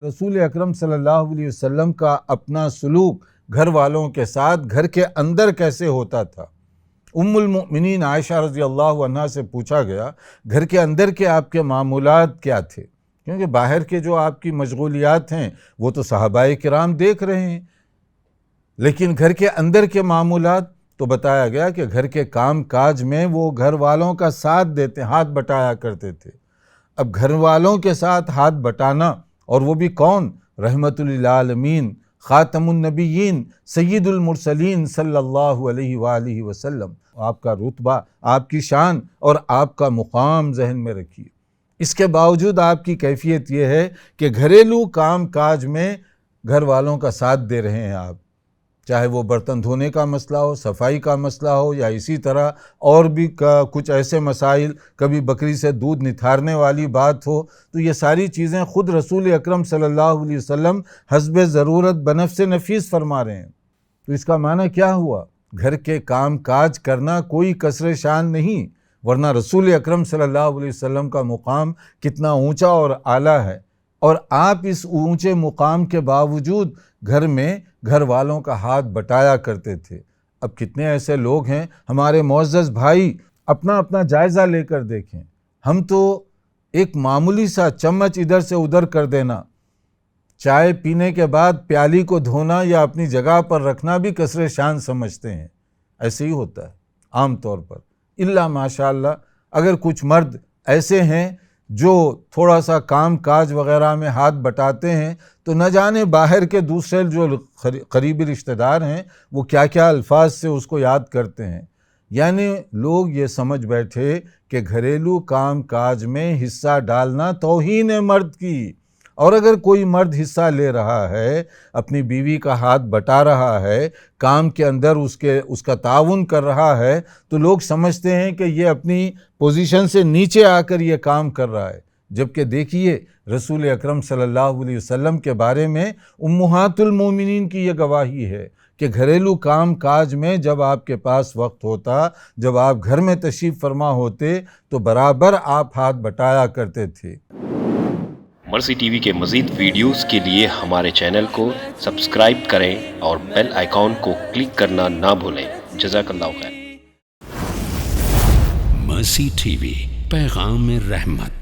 رسول اکرم صلی اللہ علیہ وسلم کا اپنا سلوک گھر والوں کے ساتھ گھر کے اندر کیسے ہوتا تھا۔ ام المؤمنین عائشہ رضی اللہ عنہا سے پوچھا گیا گھر کے اندر کے آپ کے معمولات کیا تھے، کیونکہ باہر کے جو آپ کی مشغولیات ہیں وہ تو صحابہ کرام دیکھ رہے ہیں، لیکن گھر کے اندر کے معمولات تو بتایا گیا کہ گھر کے کام کاج میں وہ گھر والوں کا ساتھ دیتے، ہاتھ بٹایا کرتے تھے۔ اب گھر والوں کے ساتھ ہاتھ بٹانا، اور وہ بھی کون؟ رحمت للعالمین، خاتم النبیین، سید المرسلین صلی اللہ علیہ وآلہ وسلم۔ آپ کا رتبہ، آپ کی شان اور آپ کا مقام ذہن میں رکھیے۔ اس کے باوجود آپ کی کیفیت یہ ہے کہ گھریلو کام کاج میں گھر والوں کا ساتھ دے رہے ہیں آپ، چاہے وہ برتن دھونے کا مسئلہ ہو، صفائی کا مسئلہ ہو، یا اسی طرح اور بھی کچھ ایسے مسائل، کبھی بکری سے دودھ نتھارنے والی بات ہو، تو یہ ساری چیزیں خود رسول اکرم صلی اللہ علیہ وسلم حسب ضرورت بنفس نفیس فرما رہے ہیں۔ تو اس کا معنی کیا ہوا؟ گھر کے کام کاج کرنا کوئی کسر شان نہیں، ورنہ رسول اکرم صلی اللہ علیہ وسلم کا مقام کتنا اونچا اور اعلیٰ ہے، اور آپ اس اونچے مقام کے باوجود گھر میں گھر والوں کا ہاتھ بٹایا کرتے تھے۔ اب کتنے ایسے لوگ ہیں ہمارے معزز بھائی، اپنا اپنا جائزہ لے کر دیکھیں، ہم تو ایک معمولی سا چمچ ادھر سے ادھر کر دینا، چائے پینے کے بعد پیالی کو دھونا یا اپنی جگہ پر رکھنا بھی کسر شان سمجھتے ہیں۔ ایسے ہی ہوتا ہے عام طور پر، الا ماشاءاللہ اگر کچھ مرد ایسے ہیں جو تھوڑا سا کام کاج وغیرہ میں ہاتھ بٹاتے ہیں، تو نہ جانے باہر کے دوسرے جو قریبی رشتہ دار ہیں وہ کیا کیا الفاظ سے اس کو یاد کرتے ہیں۔ یعنی لوگ یہ سمجھ بیٹھے کہ گھریلو کام کاج میں حصہ ڈالنا توہین ہے مرد کی، اور اگر کوئی مرد حصہ لے رہا ہے، اپنی بیوی کا ہاتھ بٹا رہا ہے، کام کے اندر اس کا تعاون کر رہا ہے، تو لوگ سمجھتے ہیں کہ یہ اپنی پوزیشن سے نیچے آ کر یہ کام کر رہا ہے، جبکہ دیکھیے رسول اکرم صلی اللہ علیہ وسلم کے بارے میں امہات المومنین کی یہ گواہی ہے کہ گھریلو کام کاج میں جب آپ کے پاس وقت ہوتا، جب آپ گھر میں تشریف فرما ہوتے، تو برابر آپ ہاتھ بٹایا کرتے تھے۔ مرسی ٹی وی کے مزید ویڈیوز کے لیے ہمارے چینل کو سبسکرائب کریں اور بیل آئیکن کو کلک کرنا نہ بھولیں۔ جزاک اللہ خیر۔ مرسی ٹی وی، پیغام رحمت۔